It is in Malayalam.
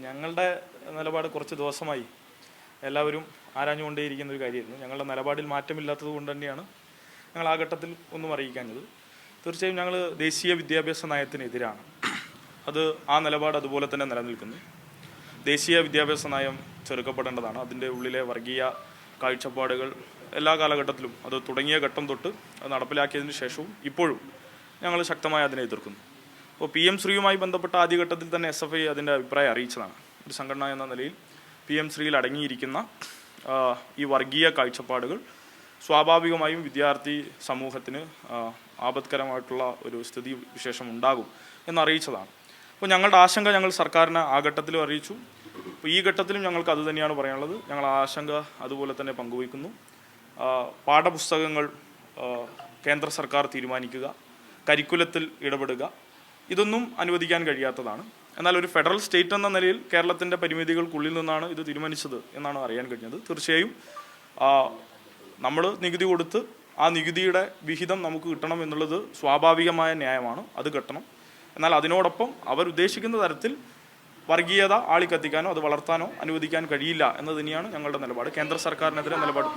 ഞങ്ങളുടെ നിലപാട് കുറച്ച് ദിവസമായി എല്ലാവരും ആരാഞ്ഞുകൊണ്ടേയിരിക്കുന്ന ഒരു കാര്യമായിരുന്നു. ഞങ്ങളുടെ നിലപാടിൽ മാറ്റമില്ലാത്തത് കൊണ്ട് തന്നെയാണ് ഞങ്ങൾ ആ ഘട്ടത്തിൽ ഒന്നും അറിയിക്കാഞ്ഞത്. തീർച്ചയായും ഞങ്ങൾ ദേശീയ വിദ്യാഭ്യാസ നയത്തിനെതിരാണ്. അത് ആ നിലപാട് അതുപോലെ തന്നെ നിലനിൽക്കുന്നു. ദേശീയ വിദ്യാഭ്യാസ നയം ചെറുക്കപ്പെടേണ്ടതാണ്. അതിൻ്റെ ഉള്ളിലെ വർഗീയ കാഴ്ചപ്പാടുകൾ എല്ലാ കാലഘട്ടത്തിലും അത് തുടങ്ങിയ ഘട്ടം തൊട്ട് അത് നടപ്പിലാക്കിയതിന് ശേഷവും ഇപ്പോഴും ഞങ്ങൾ ശക്തമായി അതിനെ എതിർക്കുന്നു. അപ്പോൾ PM ശ്രീയുമായി ബന്ധപ്പെട്ട ആദ്യഘട്ടത്തിൽ തന്നെ SFI അതിൻ്റെ അഭിപ്രായം അറിയിച്ചതാണ്. ഒരു സംഘടന എന്ന നിലയിൽ PM ശ്രീയിൽ അടങ്ങിയിരിക്കുന്ന ഈ വർഗീയ കാഴ്ചപ്പാടുകൾ സ്വാഭാവികമായും വിദ്യാർത്ഥി സമൂഹത്തിന് ആപത്കരമായിട്ടുള്ള ഒരു സ്ഥിതി വിശേഷം ഉണ്ടാകും എന്നറിയിച്ചതാണ്. അപ്പോൾ ഞങ്ങളുടെ ആശങ്ക ഞങ്ങൾ സർക്കാരിനെ ആ ഘട്ടത്തിലും അറിയിച്ചു. അപ്പോൾ ഈ ഘട്ടത്തിലും ഞങ്ങൾക്ക് അത് തന്നെയാണ് പറയാനുള്ളത്. ഞങ്ങൾ ആശങ്ക അതുപോലെ തന്നെ പങ്കുവയ്ക്കുന്നു. പാഠപുസ്തകങ്ങൾ കേന്ദ്ര സർക്കാർ തീരുമാനിക്കുക, കരിക്കുലത്തിൽ ഇടപെടുക, ഇതൊന്നും അനുവദിക്കാൻ കഴിയാത്തതാണ്. എന്നാൽ ഒരു ഫെഡറൽ സ്റ്റേറ്റ് എന്ന നിലയിൽ കേരളത്തിൻ്റെ പരിമിതികൾക്കുള്ളിൽ നിന്നാണ് ഇത് തീരുമാനിച്ചത് എന്നാണ് അറിയാൻ കഴിഞ്ഞത്. തീർച്ചയായും നമ്മൾ നികുതി കൊടുത്ത് ആ നികുതിയുടെ വിഹിതം നമുക്ക് കിട്ടണം എന്നുള്ളത് സ്വാഭാവികമായ ന്യായമാണ്, അത് കിട്ടണം. എന്നാൽ അതിനോടൊപ്പം അവർ ഉദ്ദേശിക്കുന്ന തരത്തിൽ വർഗീയത ആളിക്കത്തിക്കാനോ അത് വളർത്താനോ അനുവദിക്കാൻ കഴിയില്ല എന്ന് തന്നെയാണ് ഞങ്ങളുടെ നിലപാട്. കേന്ദ്ര സർക്കാരിനെതിരെ നിലപാട്